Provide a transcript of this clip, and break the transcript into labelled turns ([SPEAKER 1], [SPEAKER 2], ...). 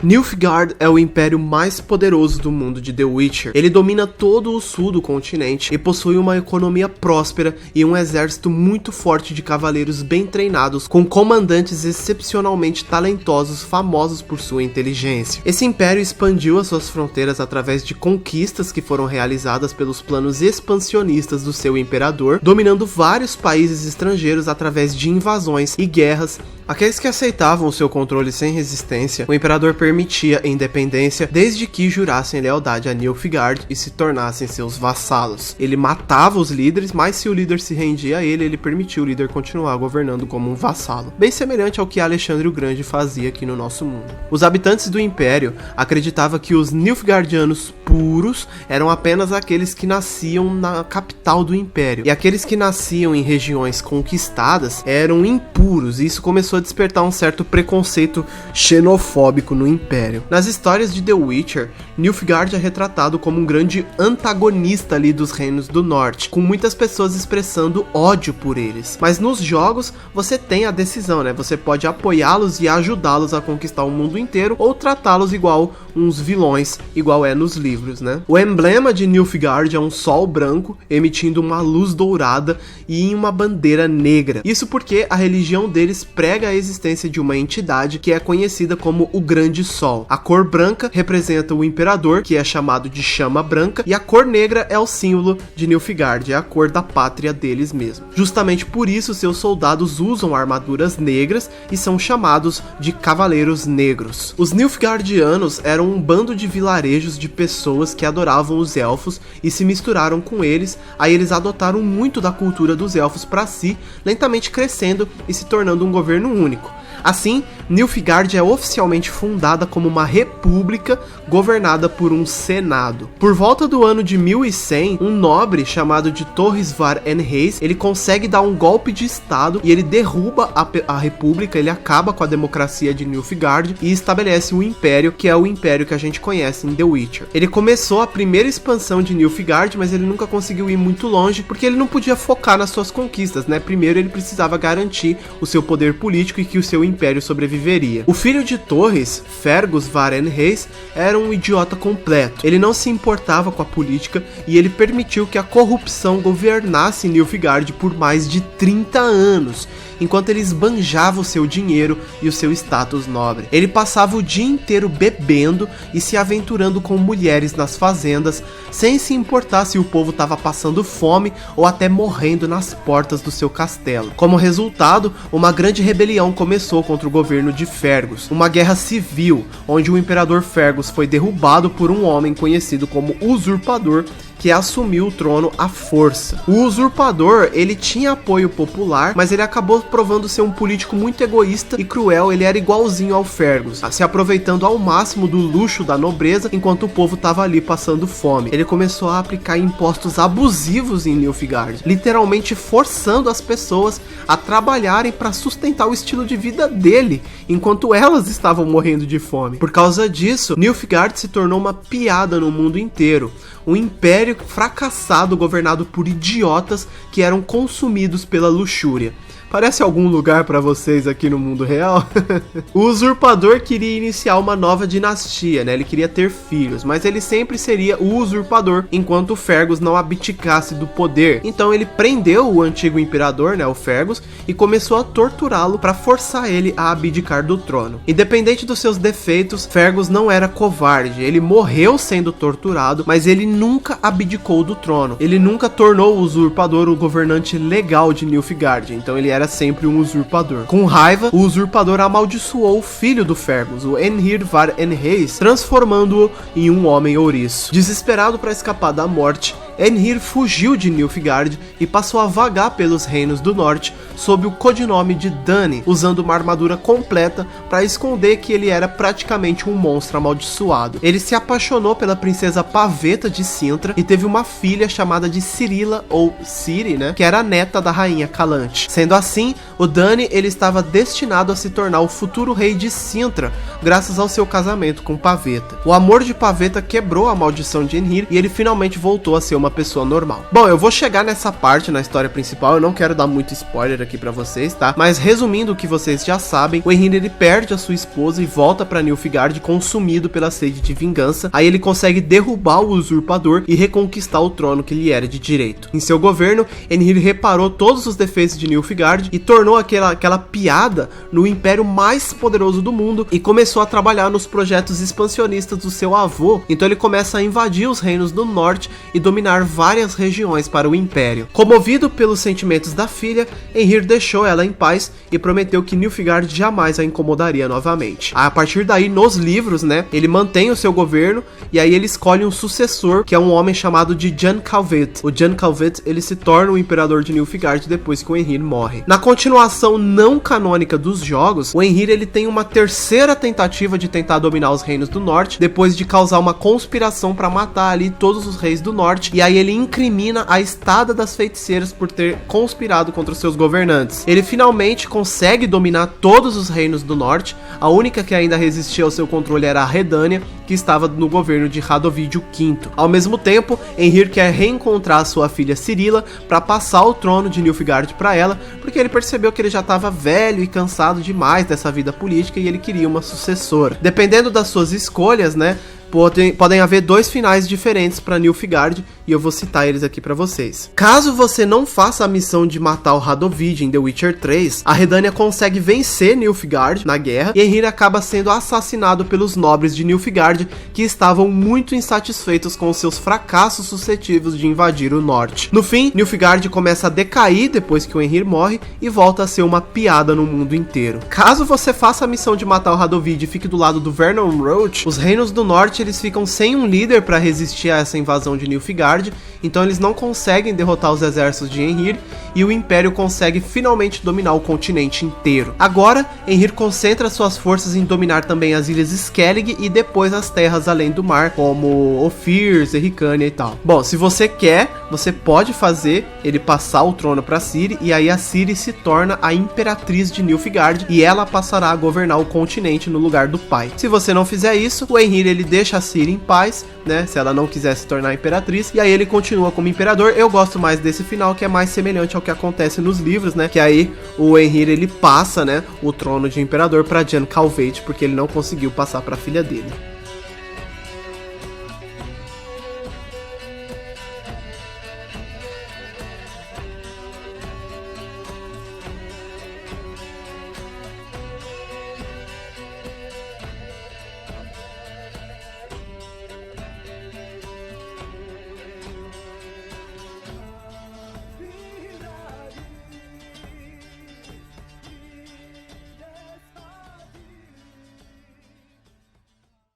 [SPEAKER 1] Nilfgaard é o império mais poderoso do mundo de The Witcher. Ele domina todo o sul do continente e possui uma economia próspera e um exército muito forte de cavaleiros bem treinados, com comandantes excepcionalmente talentosos, famosos por sua inteligência. Esse império expandiu as suas fronteiras através de conquistas que foram realizadas pelos planos expansionistas do seu imperador, dominando vários países estrangeiros através de invasões e guerras. Aqueles que aceitavam o seu controle sem resistência, o imperador permitia a independência desde que jurassem lealdade a Nilfgaard e se tornassem seus vassalos. Ele matava os líderes, mas se o líder se rendia a ele, ele permitia o líder continuar governando como um vassalo. Bem semelhante ao que Alexandre o Grande fazia aqui no nosso mundo. Os habitantes do império acreditavam que os Nilfgaardianos puros eram apenas aqueles que nasciam na capital do império, e aqueles que nasciam em regiões conquistadas eram impuros, e isso começou a despertar um certo preconceito xenofóbico no império. Nas histórias de The Witcher, Nilfgaard é retratado como um grande antagonista ali dos reinos do norte, com muitas pessoas expressando ódio por eles. Mas nos jogos você tem a decisão, né? Você pode apoiá-los e ajudá-los a conquistar o mundo inteiro, ou tratá-los igual uns vilões, igual é nos livros, né? O emblema de Nilfgaard é um sol branco emitindo uma luz dourada e em uma bandeira negra. Isso porque a religião deles prega a existência de uma entidade que é conhecida como o Grande Sol. A cor branca representa o imperador, que é chamado de Chama Branca, e a cor negra é o símbolo de Nilfgaard, é a cor da pátria deles mesmo. Justamente por isso seus soldados usam armaduras negras e são chamados de Cavaleiros Negros. Os Nilfgaardianos eram um bando de vilarejos de pessoas que adoravam os elfos e se misturaram com eles, aí eles adotaram muito da cultura dos elfos para si, lentamente crescendo e se tornando um governo único. Assim, Nilfgaard é oficialmente fundada como uma república governada por um senado. Por volta do ano de 1100, um nobre chamado de Torres var en Reis, ele consegue dar um golpe de estado e ele derruba a república, ele acaba com a democracia de Nilfgaard e estabelece um império, que é o império que a gente conhece em The Witcher. Ele começou a primeira expansão de Nilfgaard, mas ele nunca conseguiu ir muito longe, porque ele não podia focar nas suas conquistas, né? Primeiro ele precisava garantir o seu poder político e que o seu império sobreviveria. O filho de Torres, Fergus var en Reis, era um idiota completo. Ele não se importava com a política e ele permitiu que a corrupção governasse Nilfgaard por mais de 30 anos, enquanto ele esbanjava o seu dinheiro e o seu status nobre. Ele passava o dia inteiro bebendo e se aventurando com mulheres nas fazendas, sem se importar se o povo estava passando fome ou até morrendo nas portas do seu castelo. Como resultado, uma grande rebelião começou contra o governo de Fergus, uma guerra civil, onde o imperador Fergus foi derrubado por um homem conhecido como Usurpador, que assumiu o trono à força. O usurpador, ele tinha apoio popular, mas ele acabou provando ser um político muito egoísta e cruel. Ele era igualzinho ao Fergus, se aproveitando ao máximo do luxo da nobreza, enquanto o povo estava ali passando fome. Ele começou a aplicar impostos abusivos em Nilfgaard, literalmente forçando as pessoas a trabalharem para sustentar o estilo de vida dele, enquanto elas estavam morrendo de fome. Por causa disso, Nilfgaard se tornou uma piada no mundo inteiro. Um império fracassado governado por idiotas que eram consumidos pela luxúria. Parece algum lugar pra vocês aqui no mundo real? O usurpador queria iniciar uma nova dinastia, né? Ele queria ter filhos, mas ele sempre seria o usurpador enquanto o Fergus não abdicasse do poder. Então ele prendeu o antigo imperador, né, o Fergus, e começou a torturá-lo para forçar ele a abdicar do trono. Independente dos seus defeitos, Fergus não era covarde. Ele morreu sendo torturado, mas ele nunca abdicou do trono. Ele nunca tornou o usurpador o governante legal de Nilfgaard. Então ele era sempre um usurpador. Com raiva, o usurpador amaldiçoou o filho do Fergus, o Enhir var en Reis, transformando-o em um homem ouriço. Desesperado para escapar da morte, Enhir fugiu de Nilfgaard e passou a vagar pelos reinos do norte sob o codinome de Dany, usando uma armadura completa para esconder que ele era praticamente um monstro amaldiçoado. Ele se apaixonou pela princesa Paveta de Cintra e teve uma filha chamada de Cirila, ou Ciri, né, que era a neta da rainha Calante. Sendo assim, o Dany, ele estava destinado a se tornar o futuro rei de Cintra, graças ao seu casamento com Paveta. O amor de Paveta quebrou a maldição de Enhir e ele finalmente voltou a ser uma uma pessoa normal. Bom, eu vou chegar nessa parte na história principal, eu não quero dar muito spoiler aqui pra vocês, tá? Mas resumindo o que vocês já sabem, o Henry ele perde a sua esposa e volta pra Nilfgaard consumido pela sede de vingança. Aí ele consegue derrubar o usurpador e reconquistar o trono que lhe era de direito. Em seu governo, Henry reparou todos os defeitos de Nilfgaard e tornou aquela piada no império mais poderoso do mundo e começou a trabalhar nos projetos expansionistas do seu avô. Então ele começa a invadir os reinos do norte e dominar várias regiões para o império. Comovido pelos sentimentos da filha, Henry deixou ela em paz e prometeu que Nilfgaard jamais a incomodaria novamente. A partir daí, nos livros, né, ele mantém o seu governo e aí ele escolhe um sucessor, que é um homem chamado de Jan Calvet. O Jan Calvet, ele se torna o imperador de Nilfgaard depois que o Henry morre. Na continuação não canônica dos jogos, o Henry ele tem uma terceira tentativa de tentar dominar os reinos do norte, depois de causar uma conspiração para matar ali todos os reis do norte, e aí ele incrimina a Estada das Feiticeiras por ter conspirado contra os seus governantes. Ele finalmente consegue dominar todos os reinos do norte, a única que ainda resistia ao seu controle era a Redânia, que estava no governo de Radovídio V. Ao mesmo tempo, Henry quer reencontrar sua filha Cirila para passar o trono de Nilfgaard para ela, porque ele percebeu que ele já estava velho e cansado demais dessa vida política e ele queria uma sucessora. Dependendo das suas escolhas, né, podem haver dois finais diferentes para Nilfgaard e eu vou citar eles aqui para vocês. Caso você não faça a missão de matar o Radovid em The Witcher 3, a Redânia consegue vencer Nilfgaard na guerra e Henry acaba sendo assassinado pelos nobres de Nilfgaard, que estavam muito insatisfeitos com seus fracassos sucessivos de invadir o norte. No fim, Nilfgaard começa a decair depois que o Henry morre e volta a ser uma piada no mundo inteiro. Caso você faça a missão de matar o Radovid e fique do lado do Vernon Roach, os reinos do norte eles ficam sem um líder para resistir a essa invasão de Nilfgaard, então eles não conseguem derrotar os exércitos de Henry e o Império consegue finalmente dominar o continente inteiro. Agora, Henry concentra suas forças em dominar também as ilhas Skellig e depois as terras além do mar, como Ophir, Zerrikania e tal. Bom, se você quer, você pode fazer ele passar o trono para Ciri e aí a Ciri se torna a imperatriz de Nilfgaard e ela passará a governar o continente no lugar do pai. Se você não fizer isso, o Henry ele deixa a Ciri em paz, né, se ela não quiser se tornar imperatriz, e aí ele continua como imperador. Eu gosto mais desse final, que é mais semelhante ao que acontece nos livros, né, que aí o Henry ele passa, né, o trono de imperador para Jan Calvet, porque ele não conseguiu passar para a filha dele.